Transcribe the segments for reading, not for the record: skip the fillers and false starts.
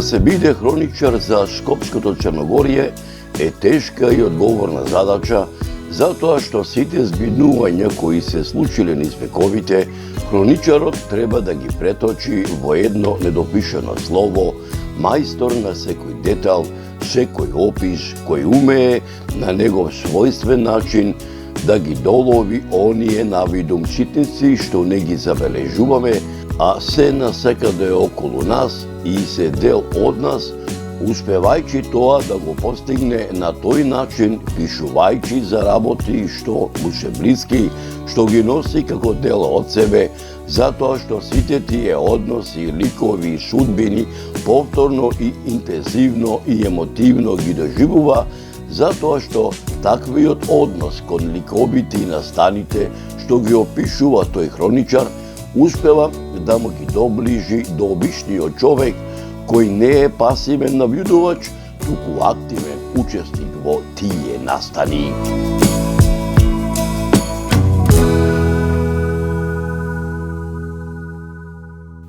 Да се биде хроничар за Шкопското Черногорие е тешка и одговорна задача, затоа што сите збиднувања кои се случиле низ вековите, хроничарот треба да ги преточи во едно недопишано слово, мајстор на секој детал, секој опис, кој умее на негов својствен начин да ги долови оние навидум ситници што не ги забележуваме, а се насекаде околу нас и се дел од нас, успевајќи тоа да го постигне на тој начин, пишувајќи за работи што му се блиски, што ги носи како дел од себе, затоа што сите тие односи, ликови и судбини повторно и интензивно и емотивно ги доживува, затоа што таквиот однос кон ликовите и настаните што ги опишува тој хроничар, успева да му ги доближи до обичниот човек кој не е пасивен навидувач, туку активен учесник во тие настани.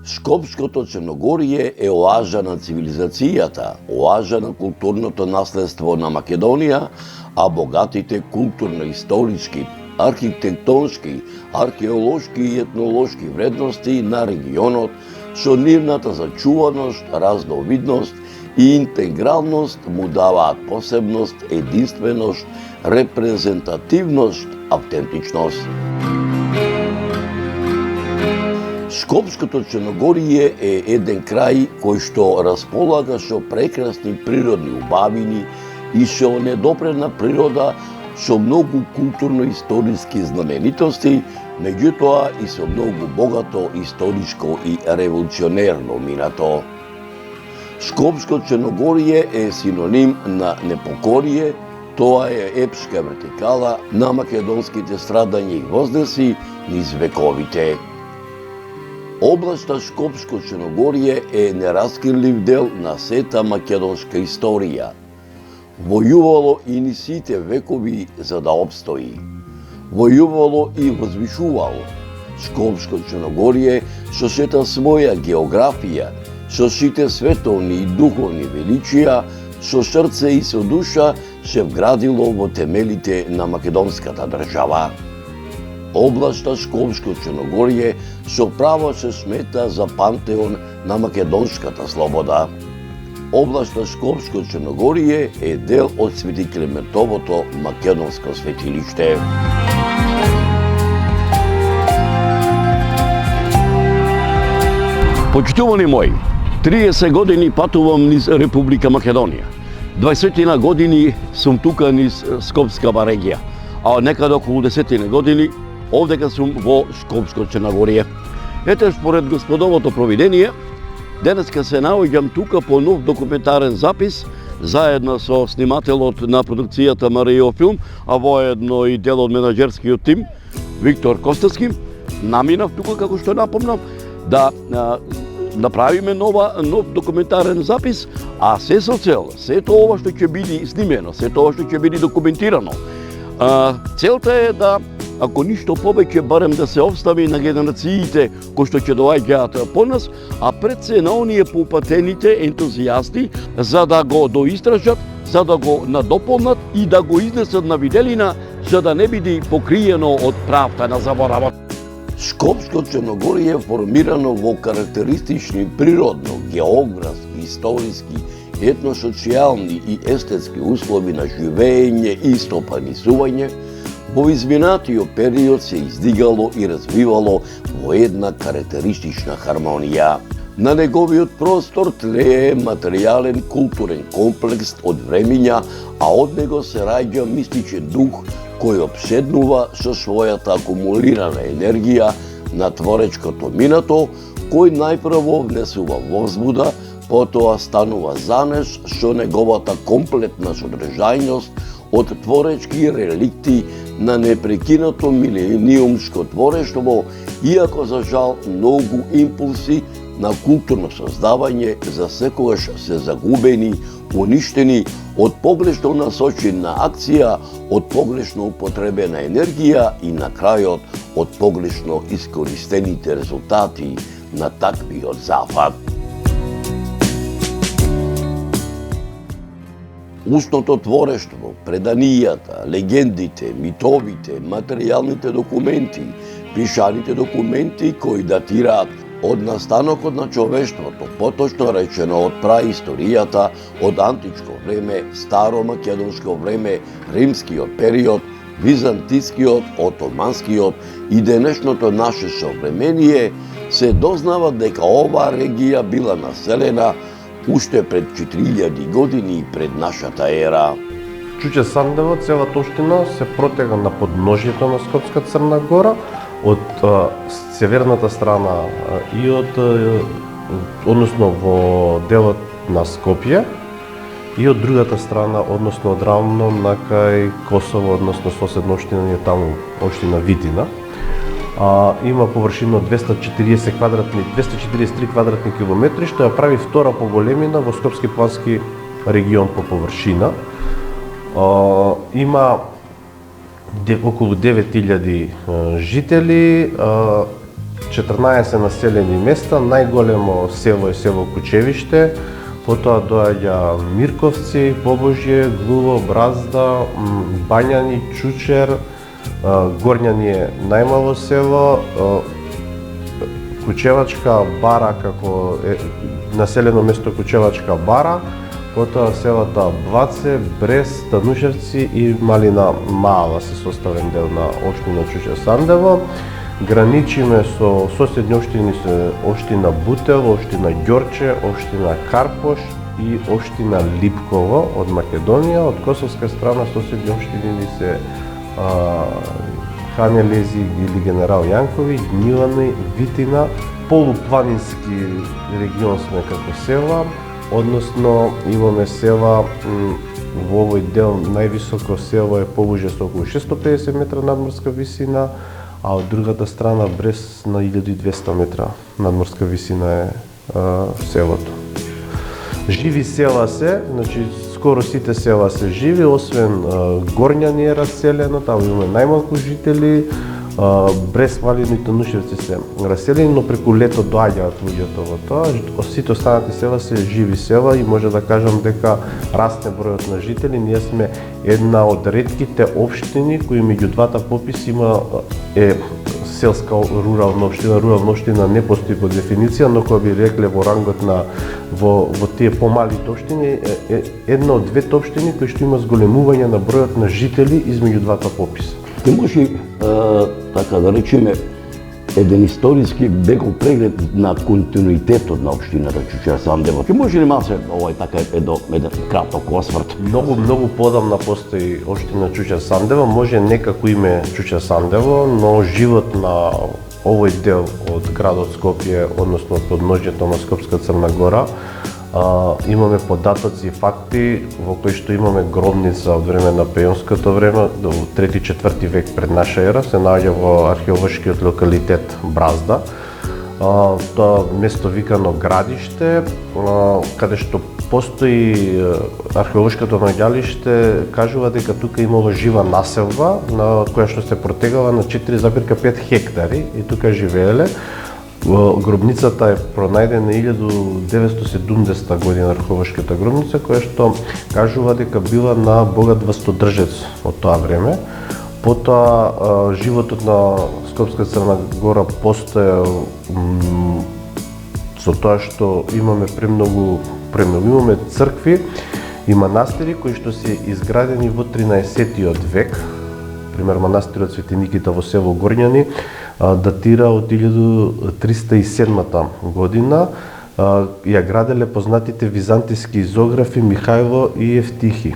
Шкопското Черногорие е оажа на цивилизацијата, оажа на културното наследство на Македонија, а богатите културно-историски, архитектонски, археолошки и етнолошки вредности на регионот со нивната зачуваност, разновидност и интегралност му даваат посебност, единственост, репрезентативност, автентичност. Шкопското Черногорие е еден крај кој што располага со прекрасни природни убавини и со недопредна природа, со многу културно-историски знаменитости, меѓутоа и со многу богато историско и револуционерно минато. Шкопско Черногорие е синоним на непокорие, тоа е епска вертикала на македонските страдања и вознеси низ вековите. Областа Шкопско Черногорие е нераскинлив дел на сета македонска историја. Војувало и низ сите векови за да обстои. Војувало и возвишувало. Шкопско Черногорие со сета своја географија, со сите световни и духовни величија, со срце и со душа се вградило во темелите на македонската држава. Областа Шкопско Черногорие со право се смета за пантеон на македонската слобода. Областа Шкопско Черногорие е дел од Свети Климентовото македонско светилиште. Почитувани мои, 30 години патувам низ Република Македонија. 20 години сум тука низ Скопскава регија, а некаде околу 10 години овдека сум во Шкопско Черногорие. Ете, според господовото провидение, денеска се наоѓам тука по нов документарен запис, заедно со снимателот на продукцијата Марио Филм, а воедно и дел од менаџерскиот тим, Виктор Костовски. Наминав тука, како што напомнам, да направиме нов документарен запис, а се со цел, сето ова што ќе биде снимено, сето ова што ќе биде документирано. Целта е да, ако ништо повеќе, барем да се остави на генерациите кои што ќе доаѓаат по нас, а пред се на оние поупатените ентузијасти, за да го доистражат, за да го надополнат и да го изнесат на виделина, за да не биде покриено од правта на заборавот. Шкопско Черногорие е формирано во карактеристични природно, географски, историски, етносоцијални и естетски услови на живење и стопанисување, во изминатиот период се издигало и развивало во една карактеристична хармонија. На неговиот простор тлее материјален културен комплекс од времиња, а од него се раѓа мистичен дух кој обседнува со својата акумулирана енергија на творечкото минато, кој најпрво внесува возбуда, потоа станува занеш со неговата комплетна содржајност од творечки реликти на непрекинато милениумско творештво, иако за жал многу импулси на културно создавање за секогаш се загубени, уништени од погрешно насочена акција, од погрешно употребена енергија и на крајот од погрешно искористените резултати на таквиот зафат. устното творештво, преданијата, легендите, митовите, материјалните документи, пишаните документи кои датираат од настанокот на човештвото, поточно речено од праисторијата, од античко време, старо македонско време, римскиот период, византискиот, отоманскиот и денешното наше современие, се дознава дека оваа регија била населена уште пред 4000 години пред нашата ера. Чуче Сандево, целата општина се протега на подножјето на Скопска Црна Гора, од северната страна и односно во делот на Скопје и од другата страна, односно од рамно на кај Косово, односно соседна општина ни е таму, општина Витина. Има површина од 243 квадратни километри, што ја прави втора по големина во Скопски плански регион по површина. Има околу 9000 жители, 14 населени места, најголемо село е село Кучевиште, потоа доаѓа Мирковци, Побожје, Глуво, Бразда, Бањани, Чучер, Горњани е најмало село, Кучевачка Бара како населено место Кучевачка Бара, потоа селата Блаце, Брес, Танушевци и Малина Мала се составен дел на општина Чуче Сандево. Граничиме со соседни општини се општина Бутел, општина Ѓорче, општина Карпош и општина Липково од Македонија. Од косовска страна соседни општини ни се Ханелези или Генерал Јанкови, Gnjilani, Витина, полупланински регион сме како села, односно имаме села во овој дел, највисоко село е Побожје со околу 650 метра надморска висина, а од другата страна Брес на 1200 метра надморска висина е селото. Живи села се, значи скоро сите села се живи, освен Горњани е раселено, таму имаме најмалку жители, Брес, Малина и Танушевци се раселени, но преку лето доаѓаат луѓето во тоа. Сите останати села се живи села и може да кажам дека расте бројот на жители. Ние сме една од ретките општини кои меѓу двата пописи е селска рурална општина. Рурална општина не постои по дефиниција, но кога би рекле во рангот на во тие помалите општини е една од двете општини кои што има зголемување на бројот на жители измеѓу двата пописа. Ти може така да речеме еден историски бегов преглед на континуитетот на општината Чуче Сандево. Ти може ли малце така еден краток осврт? Многу подамна постои општина Чуче Сандево, може некако име Чуче Сандево, но живот на овој дел од градот Скопје, односно од подножјето на Скопска Црна Гора, имаме податоци и факти во кои што имаме гробница од време на Пејонското време, до 3-4 век пред наша ера, се наоѓа во археолошкиот локалитет Бразда. Тоа место викано Градиште, каде што постои археолошкото наоѓалиште, кажува дека тука имало жива населба, на која што се протегала на 4,5 хектари и тука живееле. Гробницата е пронајдена 1970 година, археолошката гробница, која што кажува дека била на богат властодржец од тоа време. Потоа животот на Скопска Црна Гора постоел со тоа што имаме премногу имаме цркви и манастири кои што се изградени во 13-тиот век. Пример, манастирот Свети Никита во село Горњани датира од 1307 година. Ја граделе познатите византиски изографи Михајло и Евтихи.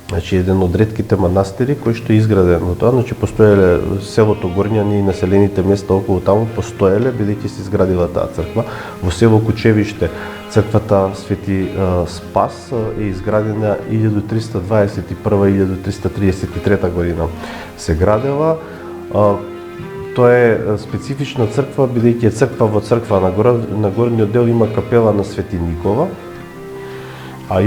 Значи, еден од ретките манастири кој што е изграден во тоа, значи постоеле селото Горњани и населените места околу таму постоеле бидејќи се изградила таа црква. Во село Кучевиште црквата Свети Спас е изградена 1321-1333 година се градела. Тоа е специфична црква бидејќи е црква во црква. На горниот дел има капела на Свети Никола, а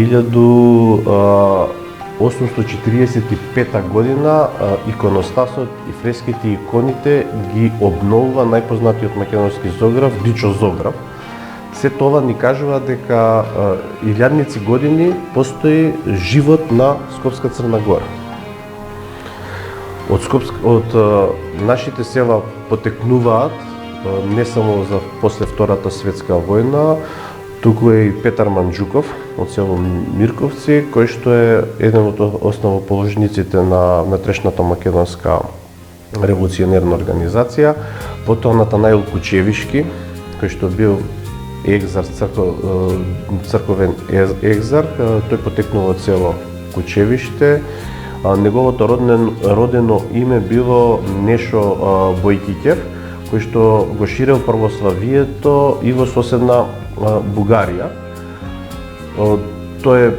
1845 година иконостасот и фреските и иконите ги обновува најпознатиот македонски зограф Дичо Зограф. се тоа ни кажува дека илјадници години постои живот на Скопска Црна Гора. Од нашите села потекнуваат не само за после Втората светска војна, туку е и Петар Манџуков од село Мирковци, кој што е еден од основоположниците на внатрешната македонска револуционерна организација, потоа Натанаил Кучевишки, кој што бил црковен екзарх, тој потекнува од село Кучевиште. Неговото родено име било Нешо Бојкиќев, кој што го ширел православието и во соседна Бугарија. Тој е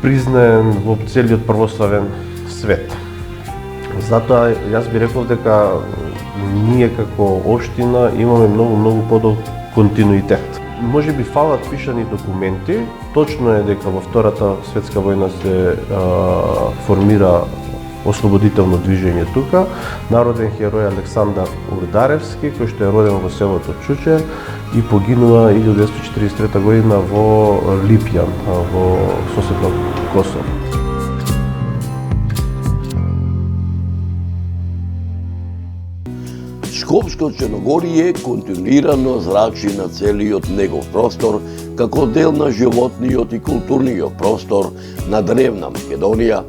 признаен во целиот православен свет. Затоа јас би рекол дека ние како општина имаме многу подолг континуитет. Може би фалат пишани документи. Точно е дека во Втората светска војна се формира ослободително движење тука. Народен херој Александар Урдаревски, кој што е роден во селото Чучер и погинува 1943 година во Липјан, во соседно Косово. Скопско Черногорие континуирано зрачи на целиот негов простор како дел на животниот и културниот простор на древна Македонија,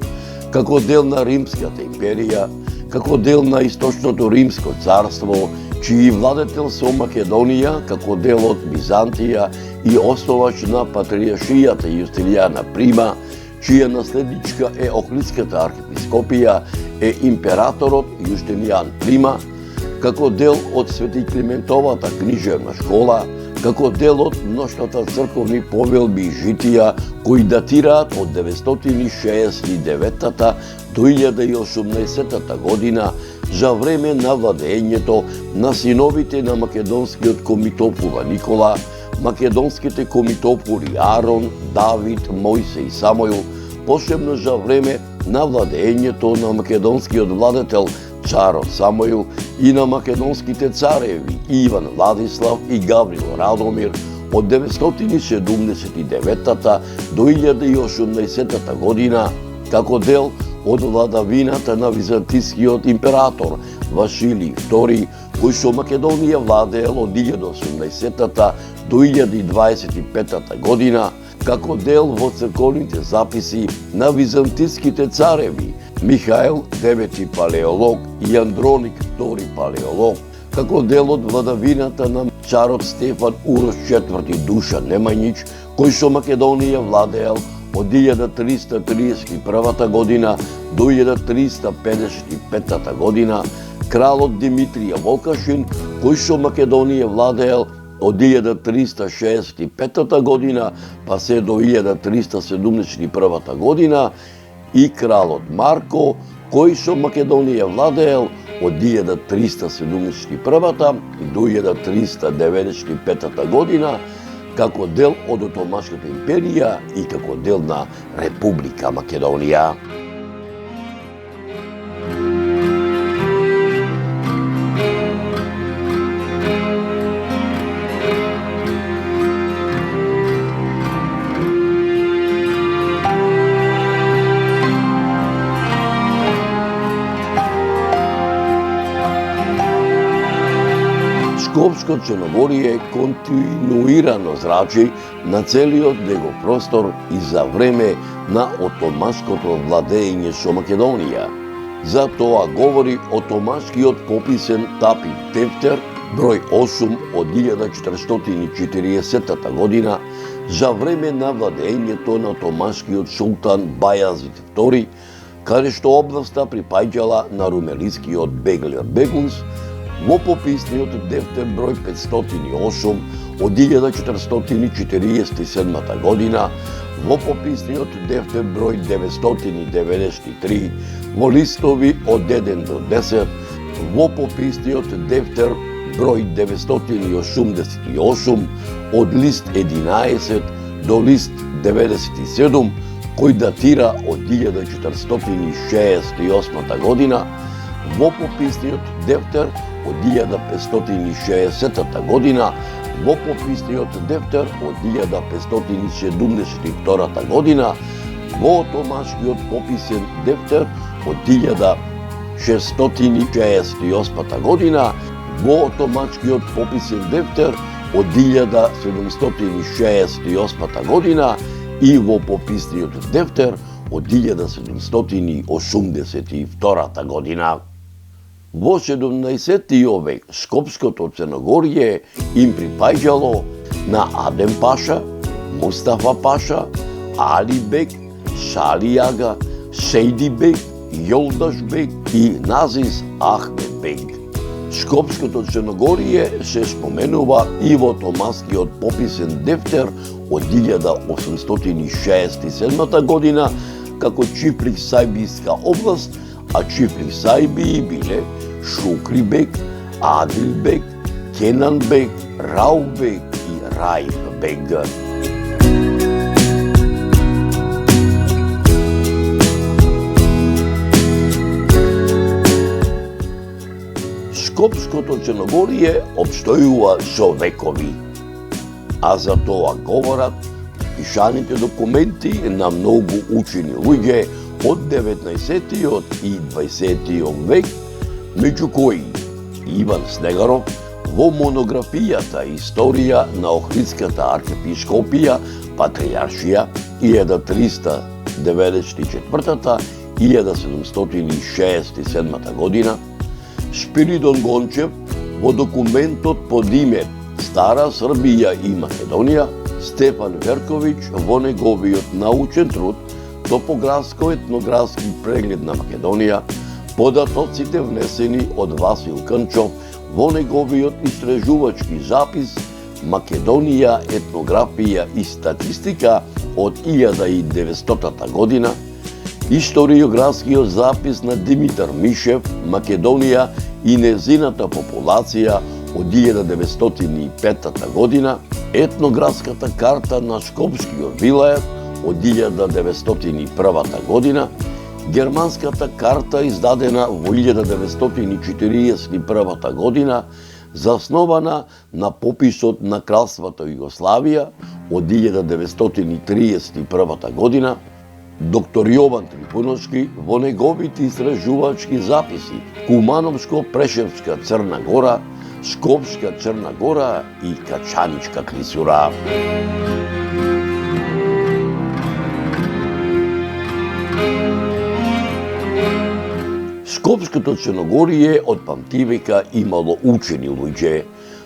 како дел на Римската империја, како дел на Источното Римско царство, чиј владетел со Македонија како дел од Византија и основач на патриаршијата Јустилијана Прима, чија наследничка е Охридската архиепископија, е императорот Јустилијан Прима, како дел од Свети Климентовата книжевна школа, како дел од мноштвата црковни повелби и житија кои датираат од 969 до 1018 година за време на владењето на синовите на македонскиот комитопула Никола, македонските комитопули Арон, Давид, Мојсе и Самоил, посебно за време на владењето на македонскиот владетел царот Самоил и на македонските цареви Иван Владислав и Гаврил Радомир од 979 до 1018 година, како дел од владавината на византискиот император Василий II, кој со Македонија владеел од 1080 до 1025 година, како дел во црковните записи на византиските цареви Михаил IX Палеолог и Андроник II Палеолог, како дел од владавината на царот Стефан Урош IV Душан Немањич, кој со Македонија владеел од 1331 година до 1355 година, кралот Димитрија Волкашин, кој со Македонија владеел од 1365 година па се до 1371 година, и кралот Марко, кој со Македонија владеел од 1371 до 1395 година, како дел од Отоманската империја и како дел на Република Македонија. Скопско Черногорие континуирано зрачи на целиот негов простор и за време на отоманското владење со Македонија. За тоа говори отоманскиот пописен Тапи Тефтер, број 8 од 1440 година, за време на владењето на отоманскиот султан Бајазид II, каде што областа припаѓала на румелискиот Беглер Бегунс, во пописниот Дефтер број 508 од 1447 година, во пописниот Дефтер број 993, во листови од 1 до 10, во пописниот Дефтер број 988 од лист 11 до лист 97, кој датира од 1468 година, во пописниот Дефтер од 1560 година, Во пописниот дефтер од 1572 година, во автоматскиот пописен дефтер од 1668 година, во автоматскиот пописен дефтер од 1768 година и во пописниот дефтер од 1782 година. Во 17 век Скопското Црногорје им припаѓало на Адем Паша, Мустафа Паша, Али Бек, Шали Ага, Сейди Бек, Јолдаш Бек и Назис Ахмед Бек. Скопското Црногорје се споменува и во автоматскиот пописен дефтер од 1867 година како Чифлик Сајбиска област, а Чифлик Сајби биле Шукри Бек, Адил Бек, Кенан Бек, Рау Бек и Раиф Бек. Скопското Црногорје обстојува со векови, а за тоа говорат пишаните документи на многу учени луѓе од 19 и 20 век, меѓу кои Иван Снегаров во монографијата Историја на Охридската архиепископија Патријаршија 1394-1767 година, Спиридон Гончев во документот под име Стара Србија и Македонија, Стефан Верковиќ во неговиот научен труд Топографско-етнографски преглед на Македонија, податоците внесени од Васил Крнчов во неговиот истражувачки запис Македонија, етнографија и статистика од 1900 година, историографскиот запис на Димитар Мишев, Македонија и незината популација од 1905 година, етнографската карта на Скопскиот вилајат од 1901 година, германската карта издадена во 1941 година, заснована на пописот на Кралството Југославија од 1931 година, доктор Јован Трифуновски во неговите истражувачки записи Кумановско-Прешевска Црна Гора, Скопска Црна Гора и Качаничка клисура. Скопското Црногорје од памтивека имало учени луѓе.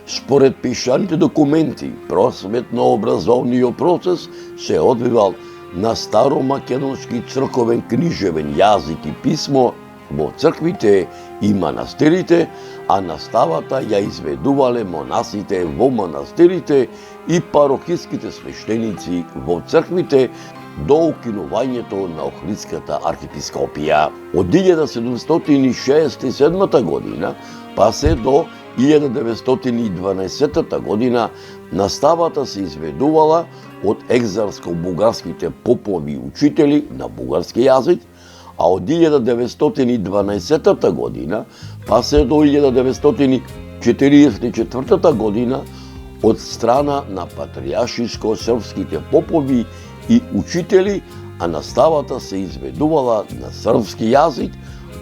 Според пишаните документи, просветно-образовниот процес се одвивал на старомакедонски црковен книжевен јазик и писмо во црквите и манастирите, а наставата ја изведувале монасите во манастирите и парохиските свештеници во црквите до укинувањето на Охридската архиепископија. Од 1767 година па се до 1912 година наставата се изведувала од екзарско-бугарските попови учители на бугарски јазик, а од 1912 година па се до 1944 година од страна на патријаршиско-српските попови и учители, а наставата се изведувала на српски јазик,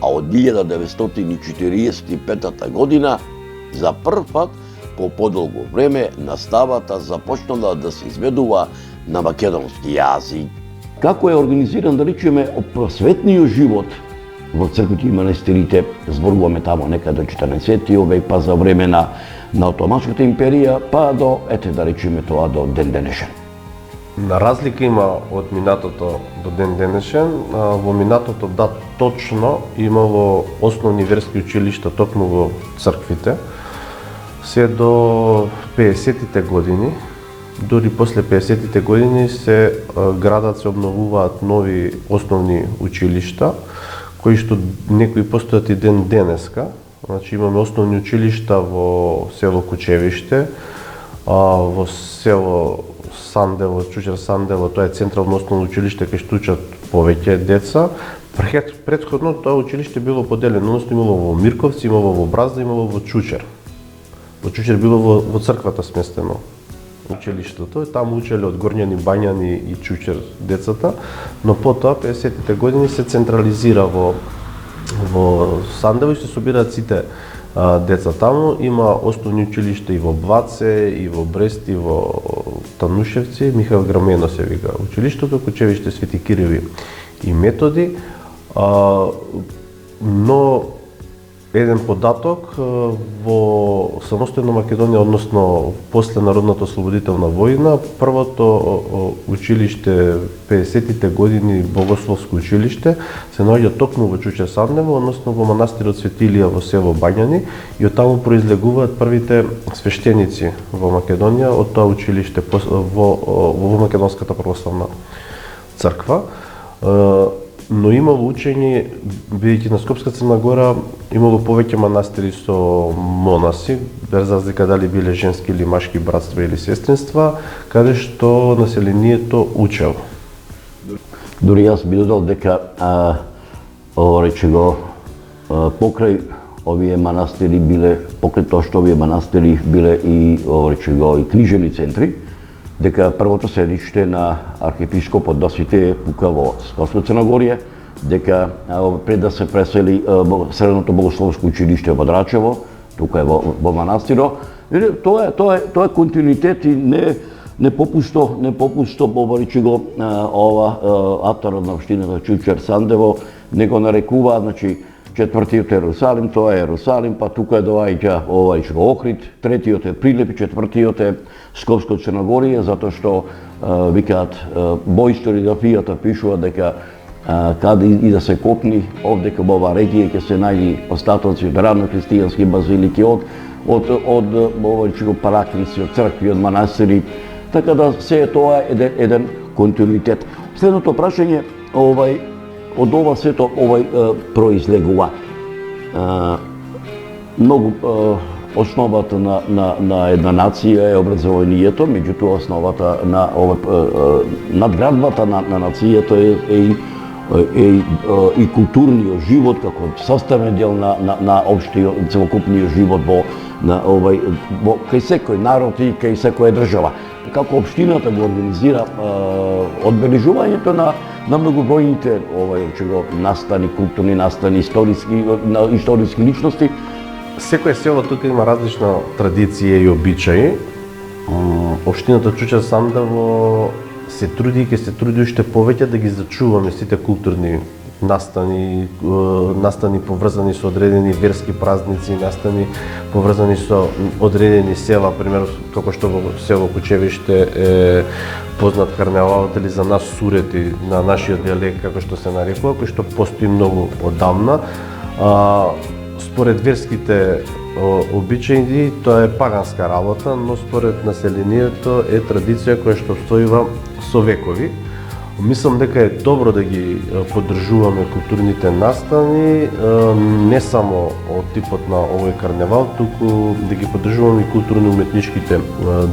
а од 1945 година за прв пат по подолго време наставата започнала да се изведува на македонски јазик. Како е организиран, да речеме, просветниот живот во црквите и манастирите, зборуваме тамо некаде 14 век, па за време на Отоманската империја, па до, да речеме тоа, до ден денешен. На разлика има од минатото до ден денешен. Во минатото, да, точно имало основни верски училишта токму во црквите. Се до 50-тите години, дури после 50-тите години се градат, се обновуваат нови основни училишта, кои што некои постојат и ден денеска. Значи имаме основни училишта во село Кучевиште, во село Сандево, Чучер Сандево, тоа е централно основно училиште кај што учат повеќе деца. Претходно тоа училиште било поделено, односно имало во Мирковци, имало во Бразда, имало во Чучер. Во Чучер било во црквата сместено училиштето, таму учеле од Горњани, Бањани и Чучер децата, но потоа 50-тите години се централизира во Сандево и се собираат сите деца таму. Има основни училишта и во Блаце, и во Брест, и во Танушевци. Михаил Грамено се вика училиштето, Кучевиште Свети Киреви и Методи. Но еден податок, во самостојна Македонија, односно после Народната ослободителна војна, првото училиште 50-тите години, Богословско училиште, се наоѓа токму во Чучер Сандево, односно во манастирот Свети Илија во село Бањани, и оттаму произлегуваат првите свештеници во Македонија од тоа училиште во Македонската православна црква. Но имало учење, бидејќи на Скопска Црна Гора имало повеќе манастири со монаси, без разлика дали биле женски или машки братства или сестринства, каде што населението учело. Дури јас би додал дека покрај овие манастири биле, покрај тоа што овие манастири биле и и книжени центри, дека првото седиште на архиепископот Досите тука во Скопско Црногорие, дека пред да се пресели Средното богословско училиште во Драчево, тука е во манастиро. Тоа е континуитет и не попусто ова авторот на општината Чучер Сандево не го нарекува, значи четвртиот Ерусалим, тоа е Ерусалим, па тука доаѓа Охрид, третиот е Прилеп, четвртиот е Скопско Црногорие, затоа што викаат во историографијата пишува дека каде и да се копни, овдека во оваа регија ќе се најди остатоци од ранохристијански базилики, од параклиси, од цркви, од манастири, така да се тоа е еден континуитет. Следното прашање, од ова сето произлегува многу. Основата на една нација е образованието, меѓутоа основата на надградбата на нацијата е и културниот живот како составен дел на општиот целокупниот живот кај секој народ и кај секоја држава. Како општината го организира одбележувањето на многобројните настани, културни настани, историски личности. Секој село тука има различна традиција и обичаи. Општината Чучер Сандево се труди и ќе се труди уште повеќе да ги зачуваме сите културни настани поврзани со одредени верски празници, настани поврзани со одредени села, пример како што во село Кучевиште е познат карневалот или за нас сурети на нашиот дијалект како што се нарекува, кој што постои многу одамна. Според верските обичаи тоа е паганска работа, но според населението е традиција која што обстојува со векови. Мислам дека е добро да ги поддржуваме културните настани, не само од типот на овој карневал, туку да ги поддржуваме и културно-уметничките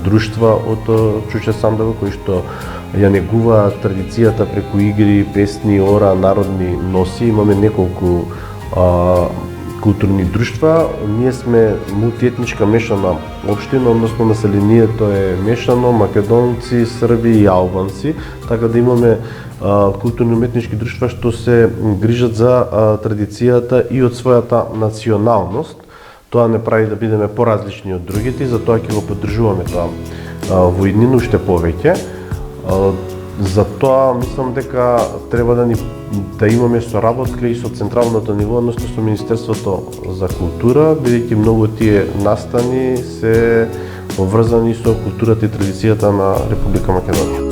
друштва од Чучер Сандево, кои што ја негуваат традицијата преку игри, песни, ора, народни носи. Имаме неколку културни друштва. Ние сме мултиетничка мешана општина, односно населението е мешано, македонци, срби и албанци, така да имаме културно-уметнички друштва што се грижат за традицијата и од својата националност. Тоа не прави да бидеме поразлични од другите, затоа ќе го поддржуваме тоа во иднина уште повеќе. Затоа мислам дека треба да имаме соработка и со централното ниво, односно со Министерството за култура, бидејќи многу тие настани се поврзани со културата и традицијата на Република Македонија.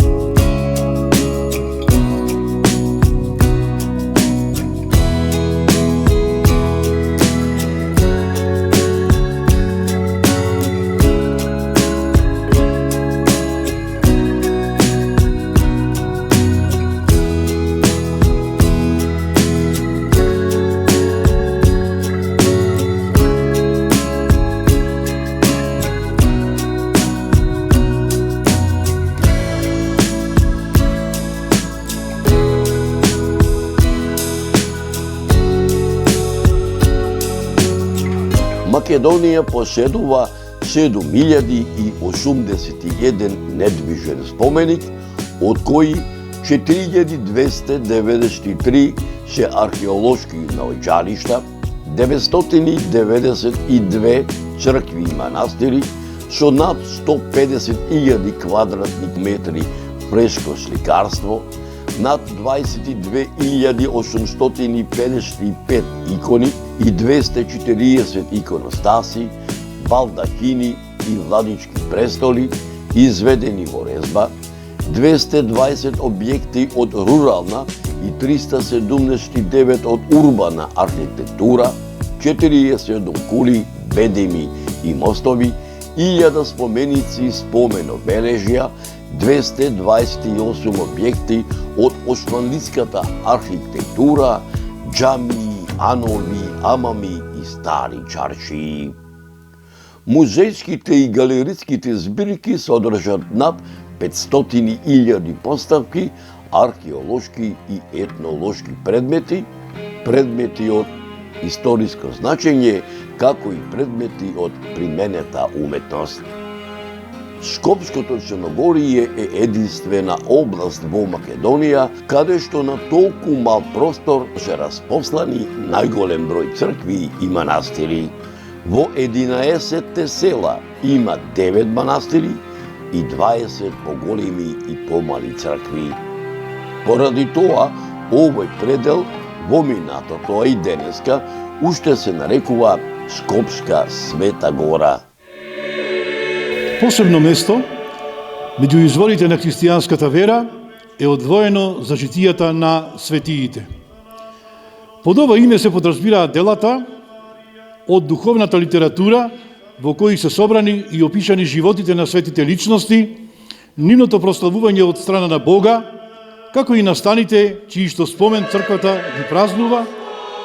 Македонија поседува 7081 недвижен споменик, од кои 4293 се археолошки наоѓалишта, 992 цркви и манастири со над 150.000 квадратни метри фреско сликарство, над 22.855 икони и 240 иконостаси, балдахини и владички престоли, изведени во резба, 220 објекти од рурална и 379 од урбана архитектура, 47 кули, бедеми и мостови, 1000 споменици споменобележја, 228 објекти од османлиската архитектура, џамии, анови, амами и стари чаршии. Музејските и галериските збирки содржат над 500.000 поставки, археолошки и етнолошки предмети, предмети од историско значење, како и предмети од применета уметност. Скопското Црногорие е единствена област во Македонија, каде што на толку мал простор се распослани најголем број цркви и манастири. Во 11 села има 9 манастири и 20 поголеми и помали цркви. Поради тоа, овој предел во минатото, а и денеска, уште се нарекува Скопска Света Гора. Посебно место меѓу изворите на христијанската вера е одвоено за житијата на светиите. Под ова име се подразбираат делата од духовната литература во кои се собрани и опишани животите на светите личности, нивното прославување од страна на Бога, како и настаните чии што спомен црквата ги празнува,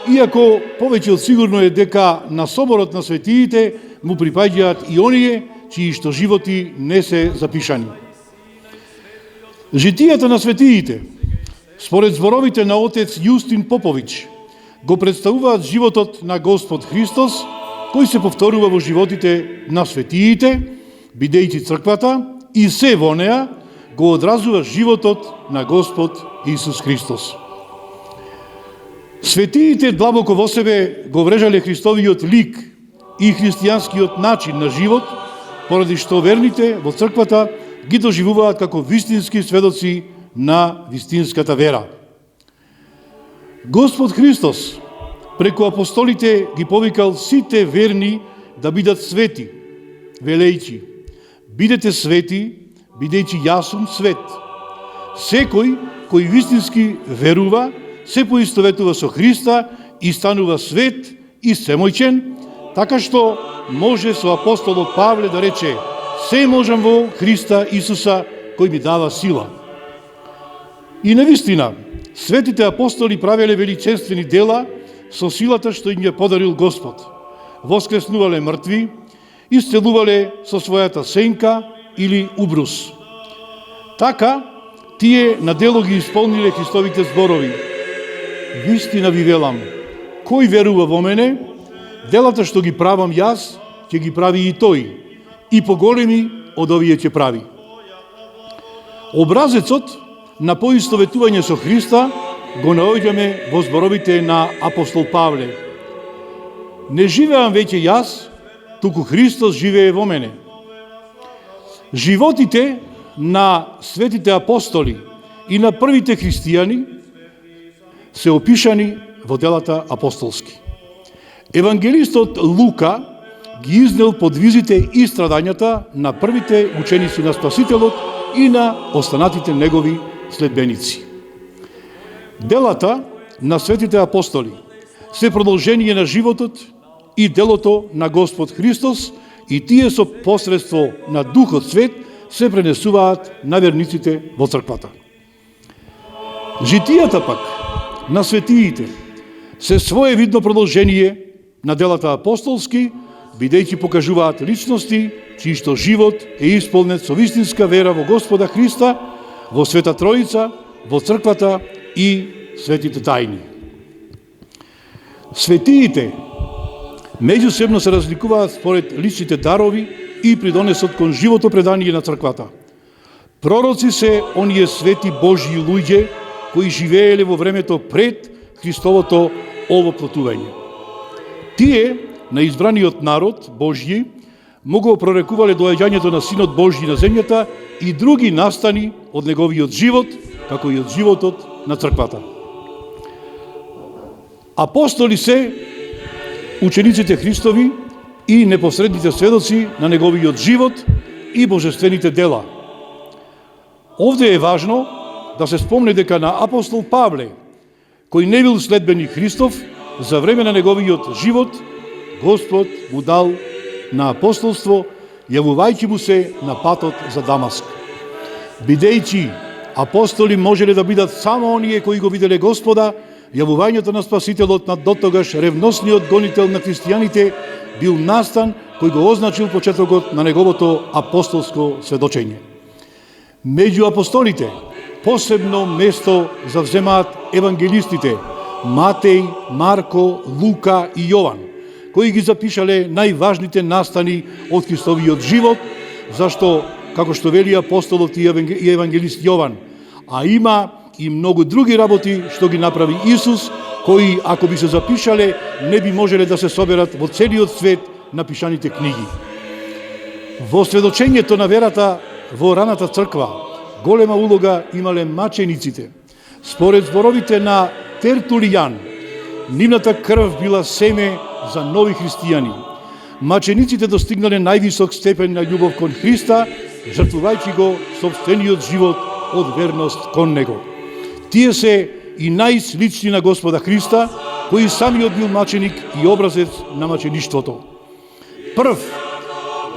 иако повеќе од сигурно е дека на соборот на светиите му припаѓаат и оние чии што животи не се запишани. Житијата на светиите, според зборовите на отец Јустин Попович, го представуваат животот на Господ Христос, кој се повторува во животите на светиите, бидејќи црквата и се во неа го одразува животот на Господ Исус Христос. Светиите длабоко во себе го врежале Христовиот лик и христијанскиот начин на живот, поради што верните во црквата ги доживуваат како вистински сведоци на вистинската вера. Господ Христос преку апостолите ги повикал сите верни да бидат свети, велејќи: бидете свети, бидејќи јас сум свет. Секој кој вистински верува, се поистоветува со Христа и станува свет и семојчен, така што може со апостолот Павле да рече: се можам во Христа Исуса кој ми дава сила. И навистина, светите апостоли правеле величествени дела со силата што им ја подарил Господ. Воскреснувале мртви, исцелувале со својата сенка или убрус. Така, тие на дело ги исполниле Христовите зборови: вистина ви велам, кој верува во мене, делата што ги правам јас, ќе ги прави и тој, и поголеми од овие ќе прави. Образецот на поистоветување со Христа го наоѓаме во зборовите на апостол Павле: не живеам веќе јас, туку Христос живее во мене. Животите на светите апостоли и на првите христијани се опишани во делата апостолски. Евангелистот Лука ги изнел подвизите и страдањата на првите ученици на Спасителот и на останатите негови следбеници. Делата на светите апостоли се продолжение на животот и делото на Господ Христос, и тие со посредство на Духот Свет се пренесуваат на верниците во црквата. Житијата пак на светиите се своевидно продолжение на делата апостолски, бидејќи покажуваат личности чии што живот е исполнет со вистинска вера во Господа Христа, во Света Троица, во црквата и светите тајни. Светиите меѓусебно се разликуваат според личните дарови и придонесот кон живото предание на црквата. Пророци се оние свети Божји луѓе кои живееле во времето пред Христовото овоплотување. Тие, на избраниот народ Божји, му го прорекувале доаѓањето на Синот Божји на земјата и други настани од неговиот живот, како и од животот на црквата. Апостоли се учениците Христови и непосредните сведоци на неговиот живот и божествените дела. Овде е важно да се спомне дека на апостол Павле, кој не бил следбеник Христов, за време на неговиот живот, Господ му дал на апостолство, јавувајќи му се на патот за Дамаск. Бидејќи апостоли можеле да бидат само оние кои го виделе Господа, јавувањето на Спасителот на дотогаш ревносниот гонител на христијаните бил настан кој го означил почетокот на неговото апостолско сведочење. Меѓу апостолите посебно место завземаат евангелистите Матеј, Марко, Лука и Јован, кои ги запишале најважните настани од Христовиот живот, зашто, како што вели апостолот и евангелист Јован, а има и многу други работи што ги направи Исус, кои, ако би се запишале, не би можеле да се соберат во целиот свет напишаните книги. Во сведочењето на верата во раната црква голема улога имале мачениците. Според зборовите на Тертулијан, нивната крв била семе за нови христијани. Мачениците достигнале највисок степен на љубов кон Христа, жртвувајќи го собствениот живот од верност кон Него. Тие се и најслични на Господа Христа, кој самиот бил маченик и образец на мачеништвото. Прв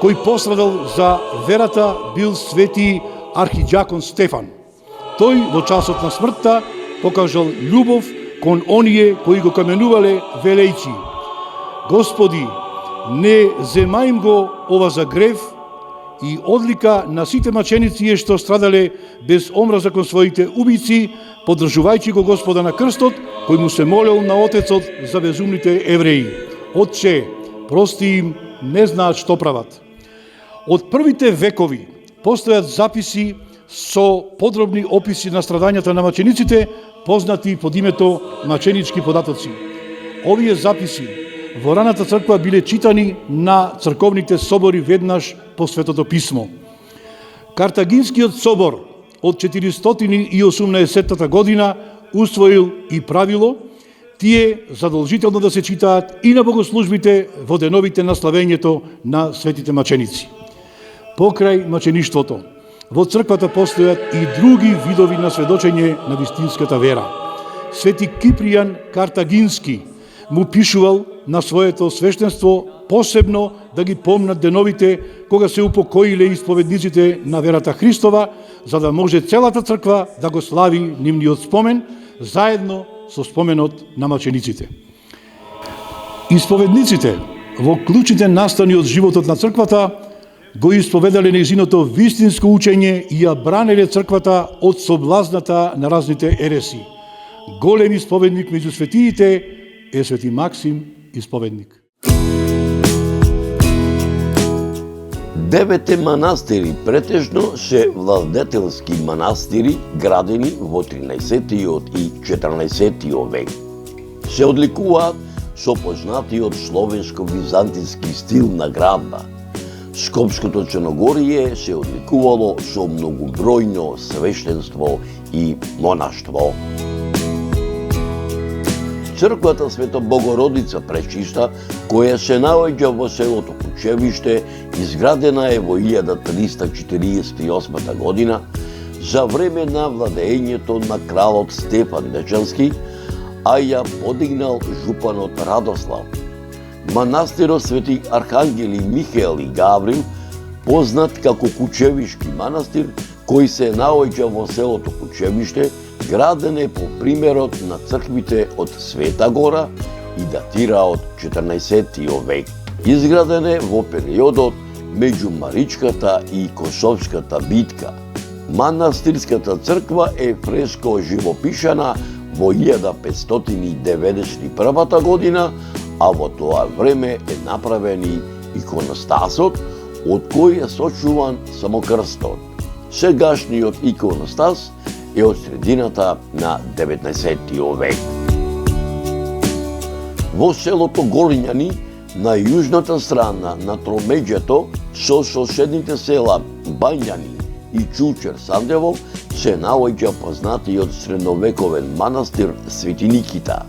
кој пострадал за верата бил свети архиџакон Стефан. Тој во часот на смртта покажал љубов кон оние кои го каменувале велејќи: Господи, не земаим го ова за грев, и одлика на сите маченици е што страдале без омраза кон своите убици, поддржувајќи го Господа на крстот, кој му се молел на Отецот за безумните евреи: Отче, прости им, не знаат што прават. Од првите векови постојат записи со подробни описи на страдањата на мачениците, познати под името маченички податоци. Овие записи во раната црква биле читани на црковните собори веднаш по Светото Писмо. Картагинскиот собор од 418 година усвоил и правило тие задолжително да се читаат и на богослужбите во деновите на славењето на светите маченици. Покрај мачеништвото, во црквата постојат и други видови на сведочење на вистинската вера. Свети Кипријан Картагински му пишувал на своето свештенство посебно да ги помнат деновите кога се упокоиле исповедниците на верата Христова, за да може целата црква да го слави нивниот спомен, заедно со споменот на мачениците. Исповедниците во клучните настани од животот на црквата го исповедале нејзиното вистинско учење и ја бранеле црквата од соблазната на разните ереси. Голем исповедник меѓу светиите е свети Максим исповедник. 9 манастири претежно се владетелски манастири градени во 13-тиот и 14-тиот век. Се одликуваат со познатиот словенско-византиски стил на градба. Скопското Черногорие се одликувало со многобројно свештенство и монаштво. Црквата Света Богородица Пречиста, која се наоѓа во селото Кучевиште, изградена е во 1348 година за време на владеењето на кралот Стефан Дечански, а ја подигнал жупанот Радослав. Манастирот Свети Архангели Михаел и Гаврил, познат како Кучевишки манастир, кој се наоѓа во селото Кучевиште, граден е по примерот на црквите од Света Гора и датира од 14 век. Изграден е во периодот меѓу Маричката и Косовската битка. Манастирската црква е фреско живопишана во 1591 година, а во тоа време е направен и иконостасот, од кој е сочуван само крстот. Сегашниот иконостас е од средината на 19. век. Во селото Горњани, на јужната страна на тромеѓето со соседните села Бањани и Чучер Сандево се наоѓа познатиот средновековен манастир Свети Никита.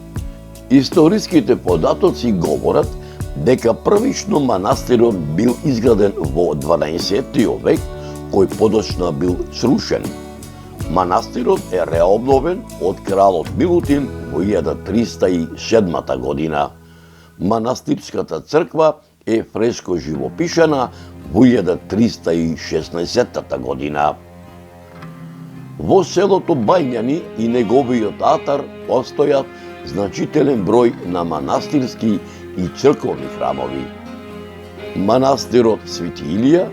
Историските податоци говорат дека првично манастирот бил изграден во 12. век, кој подоцна бил срушен. Манастирот е реобновен од кралот Милутин во 1307 година. Манастирската црква е фреско живопишана во 1316 година. Во селото Бањани и неговиот атар постојат значителен број на манастирски и црковни храмови. Манастирот Свети Илија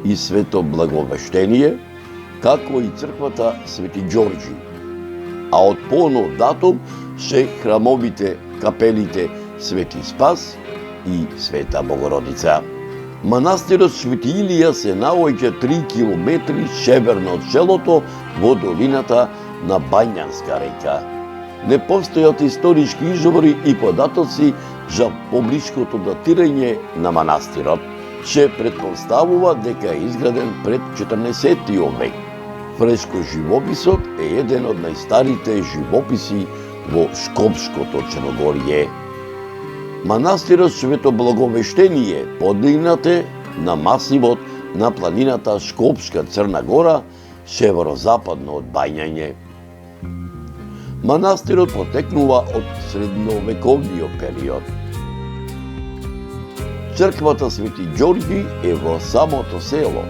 и Свето Благовештение, како и црквата Свети Ѓорѓи. А од понов датум се храмовите, капелите Свети Спас и Света Богородица. Манастирот Свети Илија се наоѓа 3 километри северно од селото во долината на Бањанска река. Не постојат историски извори и податоци за поблиското датирање на манастирот. Се претпоставува дека е изграден пред 14. век. Фреско живописот е еден од најстарите живописи во Скопското Черногорје. Манастирот Свето Благовештение подигнат е на масивот на планината Скопска Црна Гора, северозападно од Бањање. Манастирот потекнува од средновековниот период. Црквата Свети Ѓорѓи е во самото село.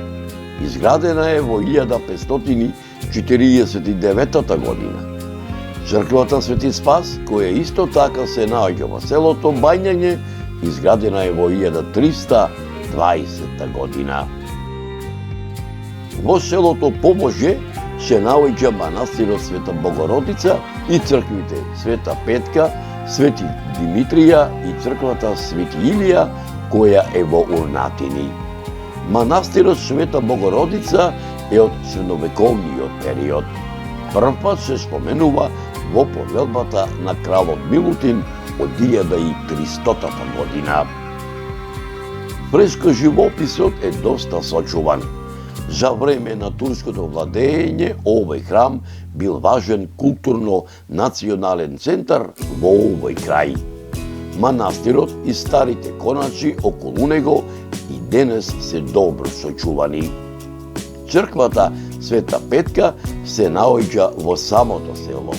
Изградена е во 1549 година. Црквата Свети Спас, која исто така се наоѓа во селото Бањање, изградена е во 1320 година. Во селото Побоже се наоѓа манастирот Света Богородица и црквите Света Петка, Свети Димитрија и црквата Свети Илија, која е во Урнатини. Манастирот Света Богородица е од средновековниот период. Првпат се споменува во повелбата на кралот Милутин од 1300 година. Фреско живописот е доста сочуван. За време на турското владење овој храм бил важен културно-национален центар во овој крај. Манастирот и старите коначи околу него и денес се добро сочувани. Црквата Света Петка се наоѓа во самото село.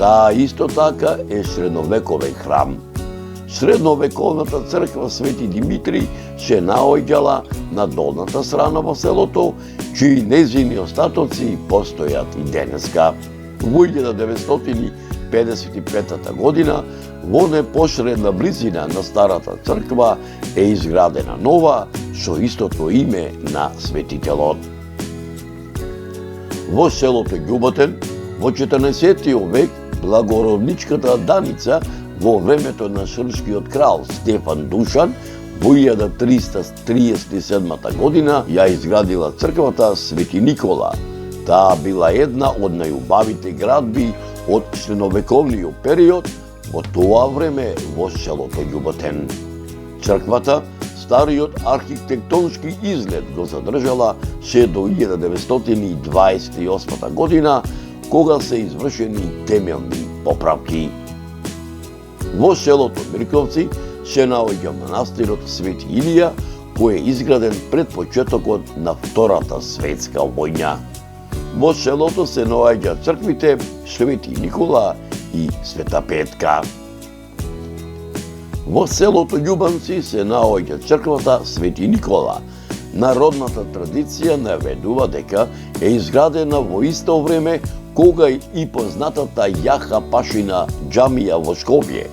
Таа исто така е средновековен храм. Средновековната црква Свети Димитрий се наоѓала на долната страна во селото, чии незини остатоци постојат и денеска. Во 1955 година, во непосредна близина на старата црква е изградена нова со истото име на светителот. Во селото Ѓуботен, во 14. век, благородничката Даница во времето на српскиот крал Стефан Душан во 1337 година ја изградила црквата Свети Никола. Таа била една од најубавите градби од средновековниот период во тоа време во селото Ѓуботен. Црквата стариот архитектонски изглед го задржала се до 1928 година, кога се извршени темелни поправки. Во селото Мирковци се наоѓа манастирот Свети Илија, кој е изграден пред почетокот на Втората светска војна. Во селото се наоѓа црквите Свети Никола и Света Петка. Во селото Љубанци се наоѓа црквата Свети Никола. Народната традиција наведува дека е изградена во исто време кога и познатата Јаха Пашина џамија во Скопје.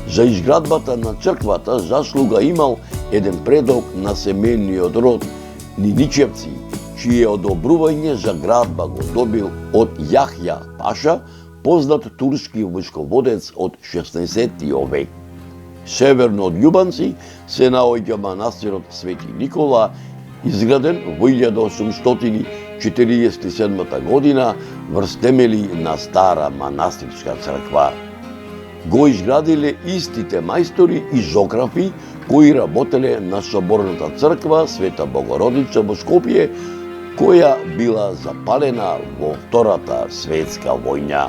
За изградбата на црквата заслуга имал еден предок на семејниот род Ниничевци, чие одобрување за градба го добил од Јахја Паша, познат турски војсководец од 16. век. Северно од Љубанци се наоѓа манастирот Свети Никола изграден во 1847 година врз темели на стара манастирска црква. Го изградиле истите мајстори и жографи кои работеле на соборната црква Света Богородица во Скопје, која била запалена во Втората светска војна.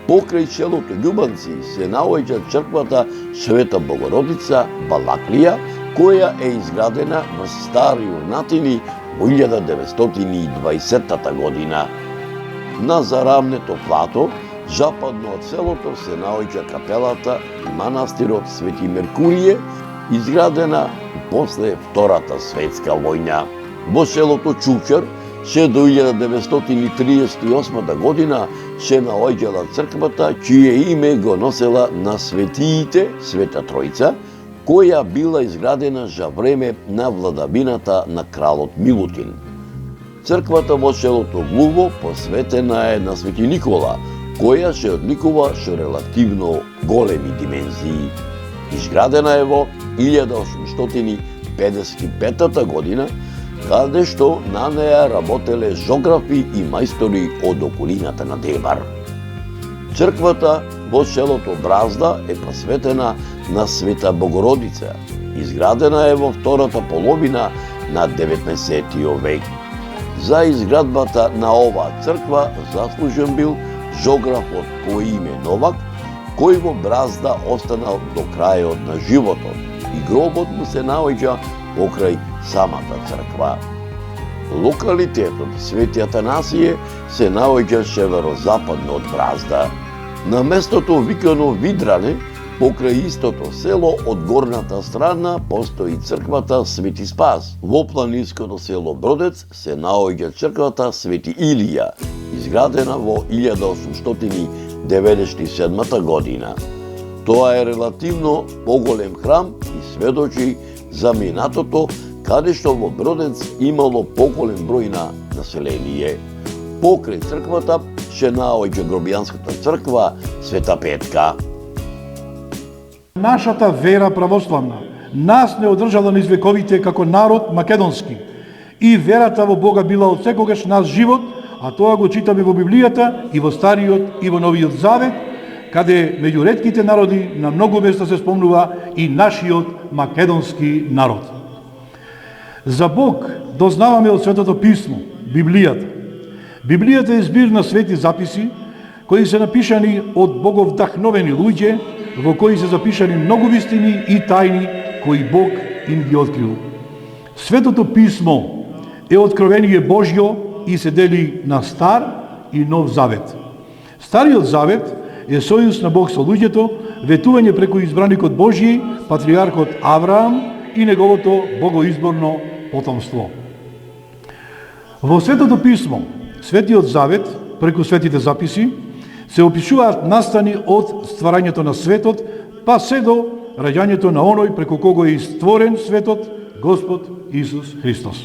Покрај селото Љубанци се наоѓа црквата Света Богородица Балаклија, која е изградена во стари урнатини во 1920 година. На зарамнето плато, западно од селото, се наоѓа капелата и манастирот Свети Меркурије, изградена после Втората светска војна. Во селото Чучер се до 1938 година се наоѓала црквата, чие име го носела на светиите Света Тројца, која била изградена за време на владавината на кралот Милутин. Црквата во селото Глуво посветена е на Свети Никола, која се одликува со релативно големи димензии. Изградена е во 1855 година, каде што на неа работеле жографи и мајстори од околината на Дебар. Црквата во селото Бразда е посветена на Света Богородица. Изградена е во втората половина на 19 век. За изградбата на оваа црква заслужен бил жографот по име Новак, кој во Бразда останал до крајот на животот и гробот му се наоѓа покрај самата црква. Локалитетот Свети Атанасије се наоѓа северозападно од Бразда. На местото викано Видране, покрај истото село од горната страна постои црквата Свети Спас. Во планинското село Бродец се наоѓа црквата Свети Илија, изградена во 1897 година. Тоа е релативно поголем храм и сведочи за минатото, каде што во Бродец имало поголем број на население. Покрај црквата се наоѓа Гробијанската црква Света Петка. Нашата вера православна нас не одржала низ вековите како народ македонски и верата во Бога била од секогаш наш живот, а тоа го читаме во Библијата и во Стариот и во Новиот Завет, каде меѓу ретките народи на многу места се спомнува и нашиот македонски народ. За Бог дознаваме од Светото Писмо, Библијата. Библијата е збир на свети записи, кои се напишани од боговдахновени луѓе, во кои се запишани многу вистини и тајни кои Бог им ги открил. Светото Писмо е откровение Божјо и се дели на Стар и Нов Завет. Стариот Завет е сојуз на Бог со луѓето, ветување преку избраникот Божји, патриархот Авраам и неговото богоизборно потомство. Во Светото Писмо, Светиот Завет, преку светите записи, се опишуваат настани од стварањето на светот, па се до раѓањето на оној преку кого е истворен светот, Господ Исус Христос.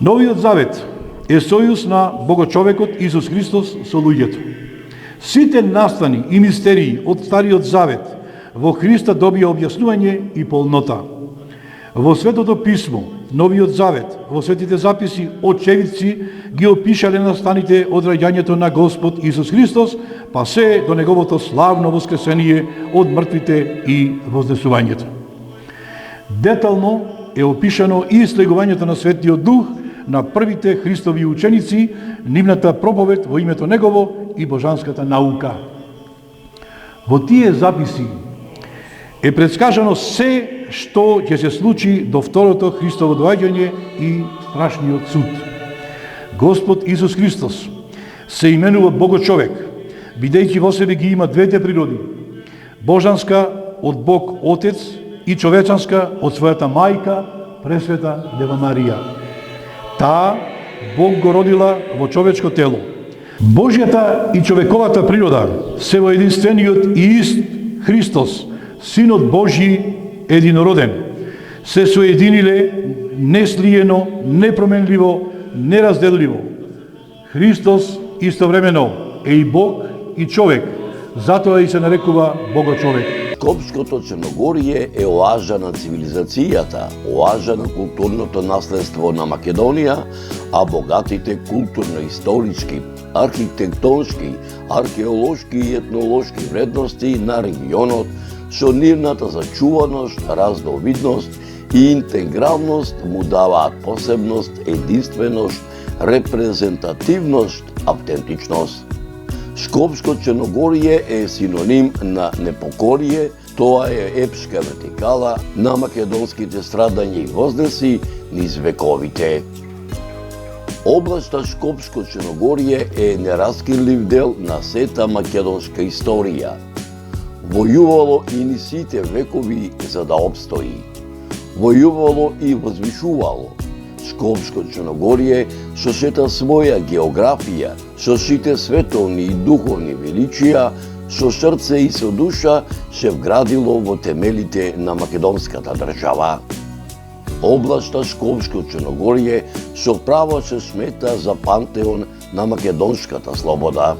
Новиот Завет е сојуз на Богочовекот Исус Христос со луѓето. Сите настани и мистерии од Стариот Завет во Христа добија објаснување и полнота. Во Светото Писмо, Новиот Завет, во светите записи очевидци ги опишале настаните од раѓањето на Господ Исус Христос, па се до неговото славно воскресение од мртвите и вознесувањето. Детално е опишано и слегувањето на Светиот Дух на првите Христови ученици, нивната проповед во името Негово и божанската наука. Во тие записи е предскажано се што ќе се случи до второто Христово доаѓање и страшниот суд. Господ Исус Христос се именува Богочовек, бидејќи во себе ги има двете природи, божанска од Бог Отец и човечанска од својата мајка, Пресвета Дева Марија. Таа Бог го родила во човечко тело. Божјата и човековата природа се во единствениот и ист Христос, Синот Божји единороден, се соединиле неслиено, непроменливо, неразделливо. Христос истовремено е и Бог и човек, затоа и се нарекува Богочовек. Шкопското Черногорие е оажа на цивилизацијата, оажа на културното наследство на Македонија, а богатите културно-исторички, архитектонски, археолошки и етнолошки вредности на регионот со нивната зачуваност, разновидност и интегралност му даваат посебност, единственост, репрезентативност, автентичност. Шкопско Черногорие е синоним на непокорие, тоа е епска вертикала на македонските страдања и вознеси низ вековите. Областа Шкопско Черногорие е нераскинлив дел на сета македонска историја. Војувало и низ сите векови за да обстои. Војувало и возвишувало. Шкопско Черногорие со сета своја географија, со сите световни и духовни величија, со срце и со душа се вградило во темелите на македонската држава. Областа Шкопско Черногорие со право се смета за пантеон на македонската слобода.